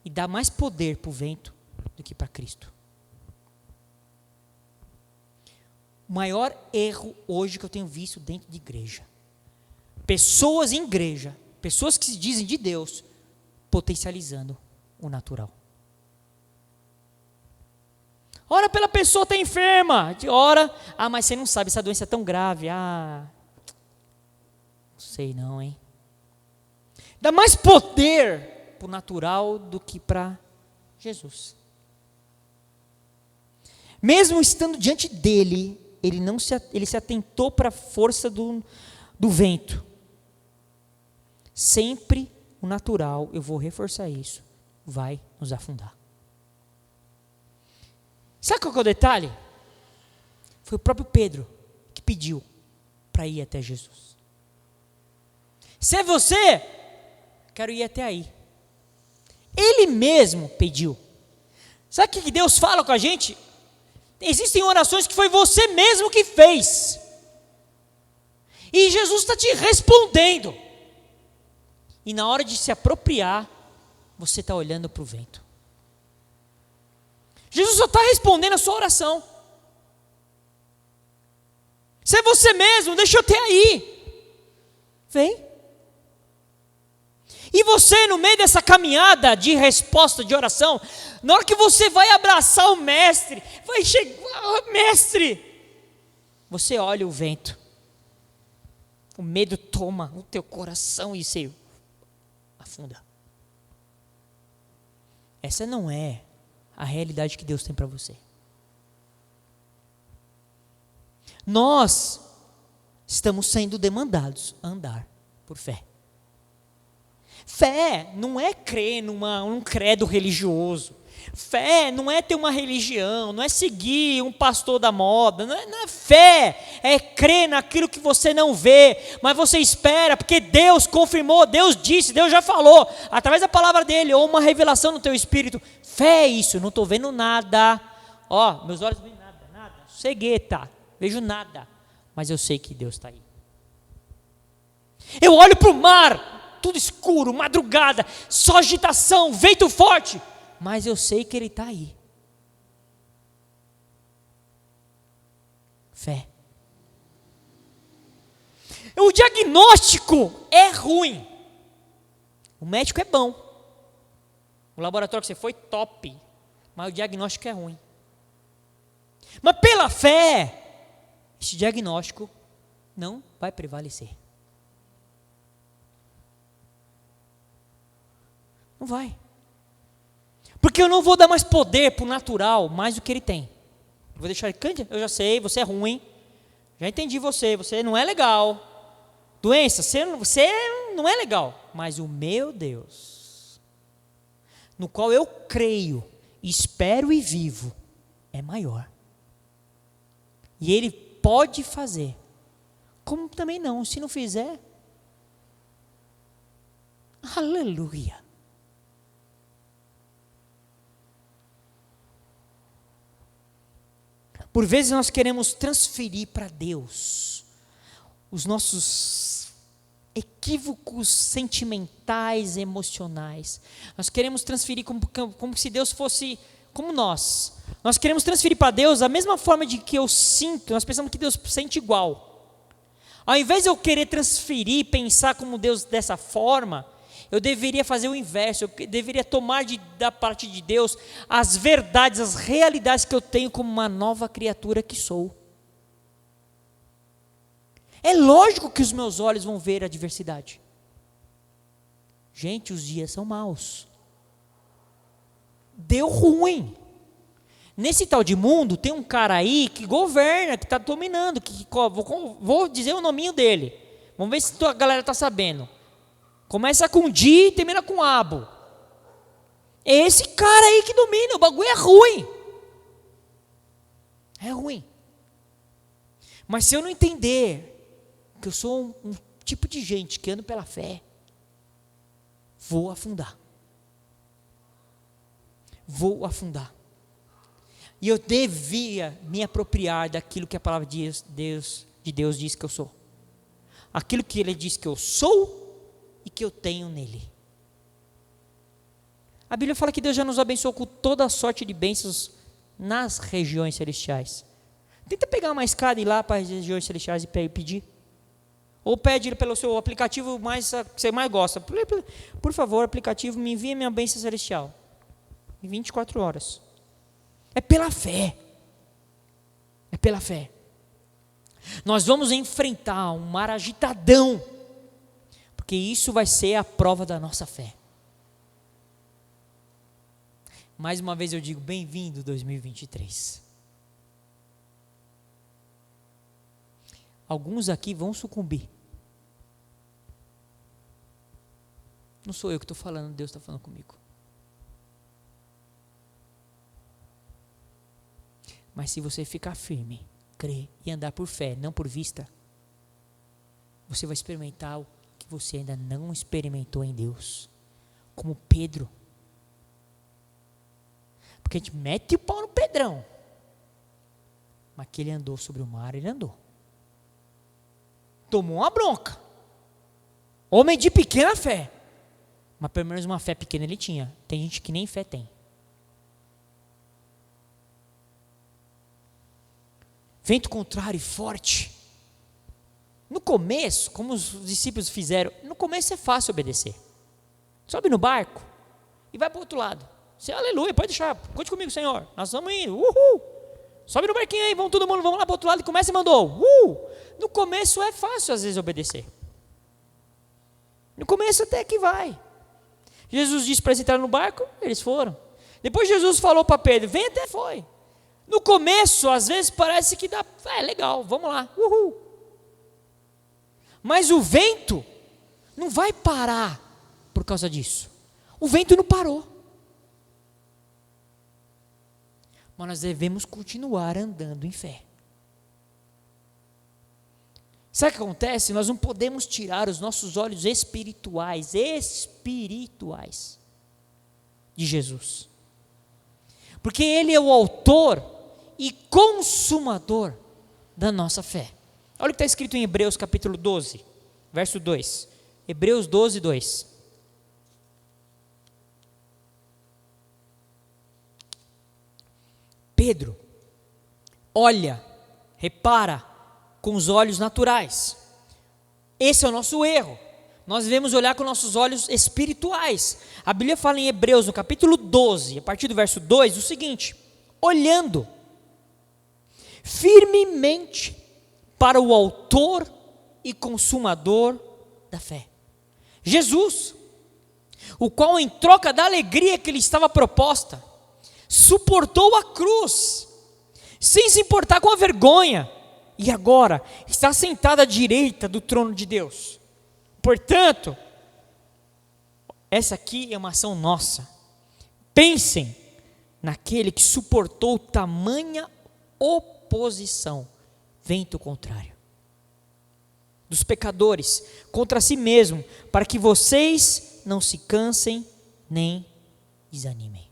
e dá mais poder para o vento do que para Cristo. O maior erro hoje que eu tenho visto dentro de igreja. Pessoas em igreja, pessoas que se dizem de Deus, potencializando o natural. Ora pela pessoa está enferma, ora, mas você não sabe, essa doença é tão grave, não sei não, hein. Dá mais poder para o natural do que para Jesus. Mesmo estando diante dele, ele se atentou para a força do vento. Sempre o natural, eu vou reforçar isso, vai nos afundar. Sabe qual que é o detalhe? Foi o próprio Pedro que pediu para ir até Jesus. Se é você, quero ir até aí. Ele mesmo pediu. Sabe o que Deus fala com a gente? Existem orações que foi você mesmo que fez. E Jesus está te respondendo. E na hora de se apropriar, você está olhando para o vento. Jesus só está respondendo a sua oração. Se é você mesmo, deixa eu ter aí. Vem. E você, no meio dessa caminhada de resposta, de oração, na hora que você vai abraçar o mestre, vai chegar, mestre, você olha o vento, o medo toma o teu coração e você afunda. Essa não é a realidade que Deus tem para você. Nós estamos sendo demandados a andar por fé. Fé não é crer num credo religioso. Fé não é ter uma religião, não é seguir um pastor da moda. Não é fé, é crer naquilo que você não vê, mas você espera, porque Deus confirmou, Deus disse, Deus já falou, através da palavra dele, ou uma revelação no teu espírito. Fé é isso, não estou vendo nada. Ó, meus olhos não veem nada, cegueta, vejo nada, mas eu sei que Deus está aí. Eu olho para o mar, tudo escuro, madrugada, só agitação, vento forte, mas eu sei que Ele está aí. Fé. O diagnóstico é ruim. O médico é bom. O laboratório que você foi, top. Mas o diagnóstico é ruim. Mas pela fé, esse diagnóstico não vai prevalecer. Não vai. Porque eu não vou dar mais poder para o natural, mais do que ele tem. Eu vou deixar ele, eu já sei, você é ruim. Já entendi você não é legal. Doença, você não é legal. Mas o meu Deus, no qual eu creio, espero e vivo, é maior. E Ele pode fazer. Como também não, se não fizer, aleluia. Por vezes nós queremos transferir para Deus os nossos equívocos sentimentais, emocionais. Nós queremos transferir como se Deus fosse como nós. Nós queremos transferir para Deus a mesma forma de que eu sinto. Nós pensamos que Deus sente igual. Ao invés de eu querer transferir, pensar como Deus dessa forma, eu deveria fazer o inverso. Eu deveria tomar da parte de Deus as verdades, as realidades que eu tenho como uma nova criatura que sou. É lógico que os meus olhos vão ver a adversidade. Gente, os dias são maus. Deu ruim. Nesse tal de mundo, tem um cara aí que governa, que está dominando. Vou dizer o nominho dele. Vamos ver se a galera está sabendo. Começa com Di e termina com Abo. É esse cara aí que domina, o bagulho é ruim. É ruim. Mas se eu não entender que eu sou um tipo de gente que ando pela fé, vou afundar. Vou afundar. E eu devia me apropriar daquilo que a palavra de Deus diz que eu sou. Aquilo que Ele diz que eu sou e que eu tenho nele. A Bíblia fala que Deus já nos abençoou com toda a sorte de bênçãos nas regiões celestiais. Tenta pegar uma escada e ir lá para as regiões celestiais e pedir. Ou pede pelo seu aplicativo que você mais gosta. Por favor, aplicativo, me envia minha bênção celestial. Em 24 horas. É pela fé. É pela fé. Nós vamos enfrentar um mar agitadão. Porque isso vai ser a prova da nossa fé. Mais uma vez eu digo, bem-vindo 2023. Alguns aqui vão sucumbir. Não sou eu que estou falando, Deus está falando comigo. Mas se você ficar firme, crer e andar por fé, não por vista, você vai experimentar o que você ainda não experimentou em Deus. Como Pedro. Porque a gente mete o pau no Pedrão. Mas que ele andou sobre o mar, ele andou. Tomou uma bronca. Homem de pequena fé. Mas pelo menos uma fé pequena ele tinha. Tem gente que nem fé tem. Vento contrário e forte. No começo, como os discípulos fizeram, no começo é fácil obedecer. Sobe no barco e vai para o outro lado. Você, aleluia, pode deixar, conte comigo, Senhor. Nós estamos indo, uhul. Sobe no barquinho aí, vamos todo mundo, vamos lá para o outro lado e começa e mandou. No começo é fácil às vezes obedecer. No começo até que vai. Jesus disse para eles entrarem no barco, eles foram. Depois Jesus falou para Pedro, vem, até foi. No começo, às vezes parece que dá, legal, vamos lá, uhul. Mas o vento não vai parar por causa disso. O vento não parou. Mas nós devemos continuar andando em fé. Sabe o que acontece? Nós não podemos tirar os nossos olhos espirituais de Jesus. Porque Ele é o autor e consumador da nossa fé. Olha o que está escrito em Hebreus capítulo 12, verso 2. Hebreus 12, 2. Pedro olha, repara com os olhos naturais. Esse é o nosso erro. Nós devemos olhar com nossos olhos espirituais. A Bíblia fala em Hebreus, no capítulo 12, a partir do verso 2, o seguinte: olhando firmemente para o autor e consumador da fé, Jesus, o qual, em troca da alegria que lhe estava proposta, suportou a cruz, sem se importar com a vergonha, e agora está sentado à direita do trono de Deus. Portanto, essa aqui é uma ação nossa. Pensem naquele que suportou tamanha oposição, vento contrário, dos pecadores contra si mesmo, para que vocês não se cansem nem desanimem.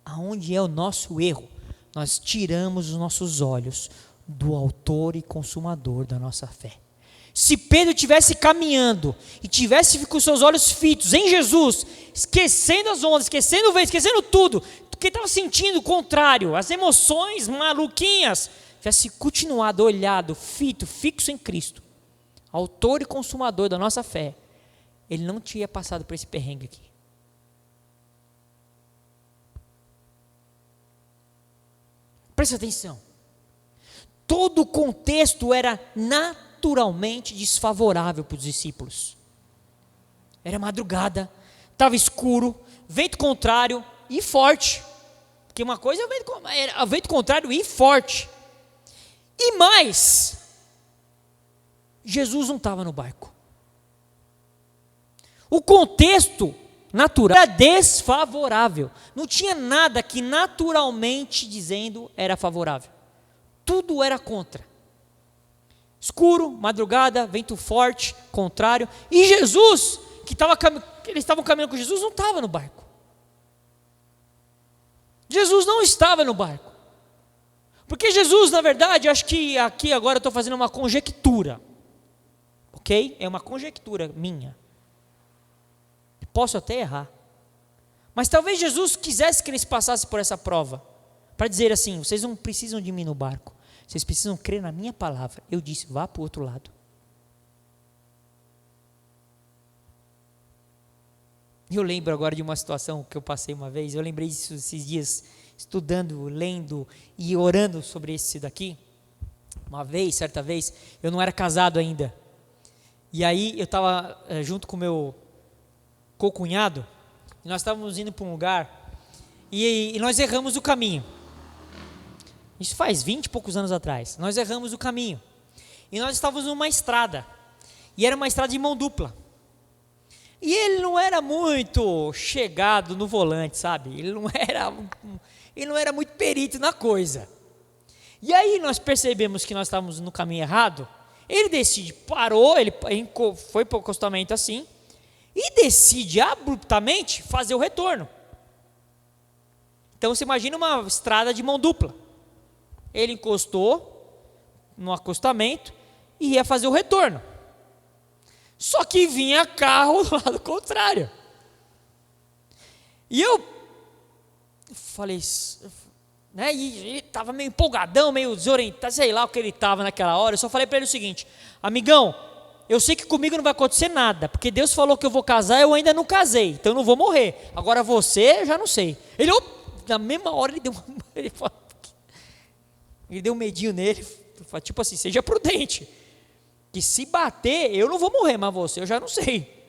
Aonde é o nosso erro? Nós tiramos os nossos olhos do autor e consumador da nossa fé. Se Pedro estivesse caminhando e tivesse com seus olhos fitos em Jesus, esquecendo as ondas, esquecendo o vento, esquecendo tudo, porque estava sentindo o contrário, as emoções maluquinhas, tivesse continuado olhado, fixo em Cristo, autor e consumador da nossa fé, ele não tinha passado por esse perrengue aqui. Presta atenção. Todo o contexto era naturalmente desfavorável para os discípulos. Era madrugada, estava escuro, vento contrário e forte. Porque uma coisa é o vento contrário e forte. E mais, Jesus não estava no barco. O contexto natural era desfavorável. Não tinha nada que naturalmente dizendo era favorável. Tudo era contra. Escuro, madrugada, vento forte, contrário. E Jesus, eles estavam caminhando com Jesus, não estava no barco. Jesus não estava no barco. Porque Jesus, na verdade, acho que aqui agora eu estou fazendo uma conjectura. Ok? É uma conjectura minha. Posso até errar. Mas talvez Jesus quisesse que eles passassem por essa prova. Para dizer assim, vocês não precisam de mim no barco. Vocês precisam crer na minha palavra. Eu disse, vá para o outro lado. Eu lembro agora de uma situação que eu passei uma vez. Eu lembrei disso esses dias, estudando, lendo e orando sobre esse daqui. Certa vez, eu não era casado ainda. E aí eu estava junto com o meu co-cunhado. E nós estávamos indo para um lugar. E nós erramos o caminho. Isso faz 20 e poucos anos atrás. Nós erramos o caminho. E nós estávamos numa estrada. E era uma estrada de mão dupla. E ele não era muito chegado no volante, sabe? Ele não era muito perito na coisa. E aí nós percebemos que nós estávamos no caminho errado. Ele parou, ele foi para o acostamento assim. E decide abruptamente fazer o retorno. Então você imagina uma estrada de mão dupla. Ele encostou no acostamento e ia fazer o retorno. Só que vinha carro do lado contrário. E eu falei, né? E ele estava meio empolgadão, meio desorientado, sei lá o que ele estava naquela hora. Eu só falei para ele o seguinte: amigão, eu sei que comigo não vai acontecer nada, porque Deus falou que eu vou casar, eu ainda não casei, então eu não vou morrer. Agora você, eu já não sei. Ele, na mesma hora, ele deu um medinho nele, tipo assim, seja prudente, que se bater, eu não vou morrer, mas você, eu já não sei.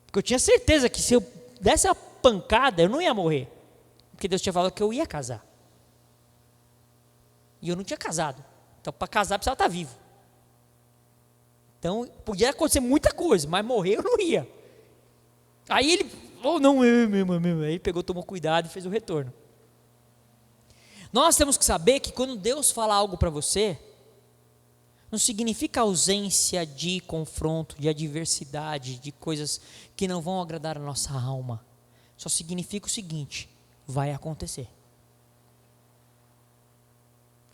Porque eu tinha certeza que se eu desse a pancada, eu não ia morrer. Porque Deus tinha falado que eu ia casar. E eu não tinha casado. Então, para casar, precisava estar vivo. Então, podia acontecer muita coisa, mas morrer eu não ia. Aí ele, não, é mesmo. Aí ele pegou, tomou cuidado e fez o retorno. Nós temos que saber que quando Deus fala algo para você, não significa ausência de confronto, de adversidade, de coisas que não vão agradar a nossa alma. Só significa o seguinte: vai acontecer.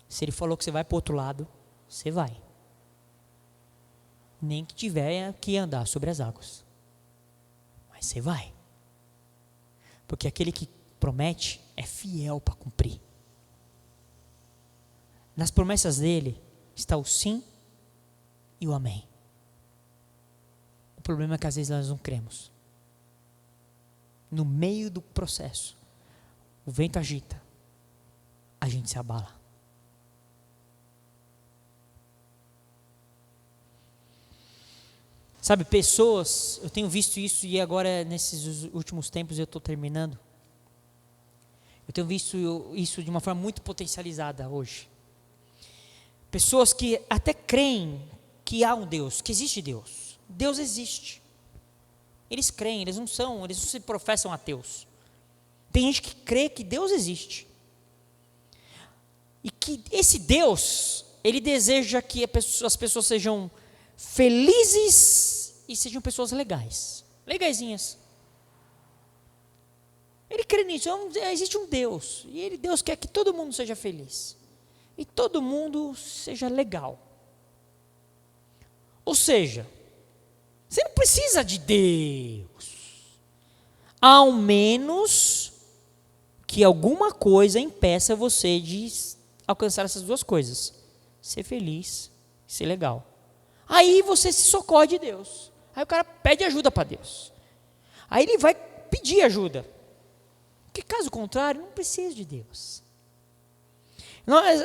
Se ele falou que você vai para o outro lado, você vai. Nem que tiver que andar sobre as águas. Mas você vai. Porque aquele que promete é fiel para cumprir. Nas promessas dele está o sim e o amém. O problema é que às vezes nós não cremos. No meio do processo, o vento agita, a gente se abala. Sabe, pessoas, eu tenho visto isso e agora nesses últimos tempos eu estou terminando. Eu tenho visto isso de uma forma muito potencializada hoje. Pessoas que até creem que há um Deus, que existe Deus. Deus existe. Eles creem, eles não se professam ateus. Tem gente que crê que Deus existe. E que esse Deus, ele deseja que as pessoas sejam felizes e sejam pessoas legais. Legaisinhas. Ele crê nisso, existe um Deus. E Deus quer que todo mundo seja feliz. E todo mundo seja legal. Ou seja, você não precisa de Deus, ao menos que alguma coisa impeça você de alcançar essas duas coisas: ser feliz, ser legal. Aí você se socorre de Deus. Aí o cara pede ajuda para Deus. Aí ele vai pedir ajuda. Porque caso contrário, não precisa de Deus.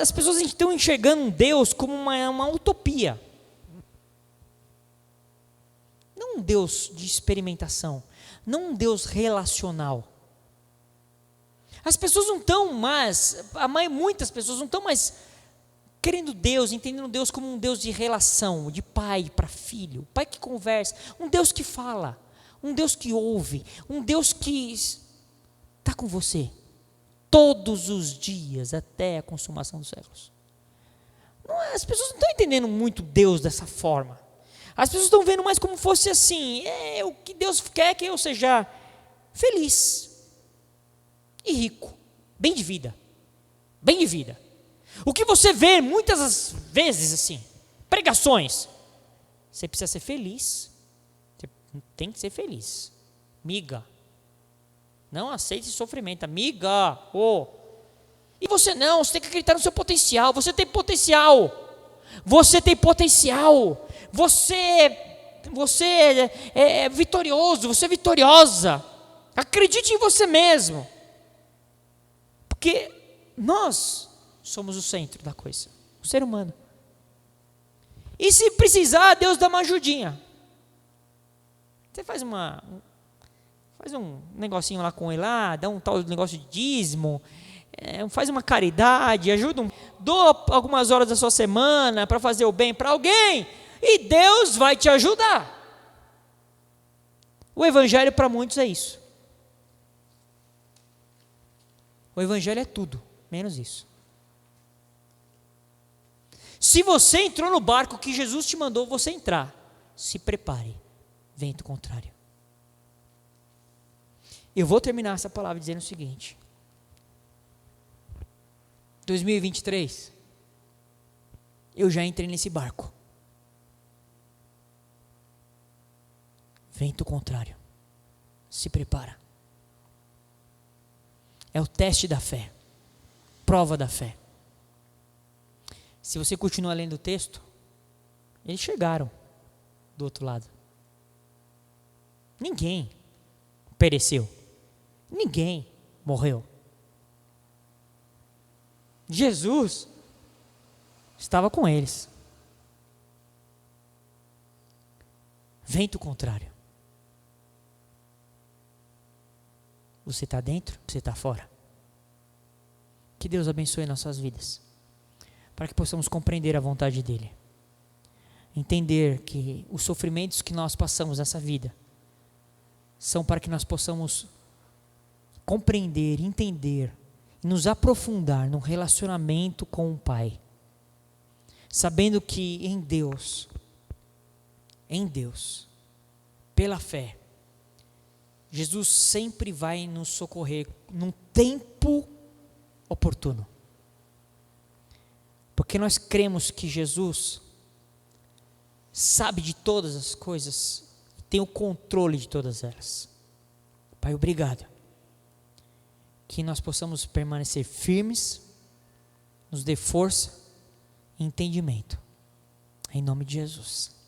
As pessoas estão enxergando um Deus como uma utopia. Não um Deus de experimentação. Não um Deus relacional. As pessoas não estão mais, muitas pessoas não estão mais querendo Deus, entendendo Deus como um Deus de relação, de pai para filho, pai que conversa, um Deus que fala, um Deus que ouve, um Deus que está com você todos os dias até a consumação dos séculos. As pessoas não estão entendendo muito Deus dessa forma. As pessoas estão vendo mais como fosse assim: o que Deus quer que eu seja feliz e rico, bem de vida, bem de vida. O que você vê muitas vezes assim, pregações: você precisa ser feliz, você tem que ser feliz, miga. Não aceite sofrimento, amiga. E você tem que acreditar no seu potencial. Você tem potencial. Você tem potencial. Você é vitorioso. Você é vitoriosa. Acredite em você mesmo. Porque nós somos o centro da coisa. O ser humano. E se precisar, Deus dá uma ajudinha. Você faz um negocinho lá com ele lá, dá um tal negócio de dízimo, faz uma caridade, doa algumas horas da sua semana para fazer o bem para alguém, e Deus vai te ajudar. O evangelho para muitos é isso. O evangelho é tudo, menos isso. Se você entrou no barco que Jesus te mandou você entrar, se prepare, vento contrário. Eu vou terminar essa palavra dizendo o seguinte: 2023, eu já entrei nesse barco. Vento contrário, se prepara. É o teste da fé, prova da fé. Se você continuar lendo o texto, eles chegaram do outro lado. Ninguém pereceu. Ninguém morreu. Jesus estava com eles. Vento contrário. Você está dentro? Você está fora? Que Deus abençoe nossas vidas, para que possamos compreender a vontade dEle. Entender que os sofrimentos que nós passamos nessa vida são para que nós possamos compreender, entender e nos aprofundar no relacionamento com o Pai, sabendo que em Deus, pela fé, Jesus sempre vai nos socorrer num tempo oportuno. Porque nós cremos que Jesus sabe de todas as coisas e tem o controle de todas elas. Pai, obrigado. Que nós possamos permanecer firmes, nos dê força e entendimento. Em nome de Jesus.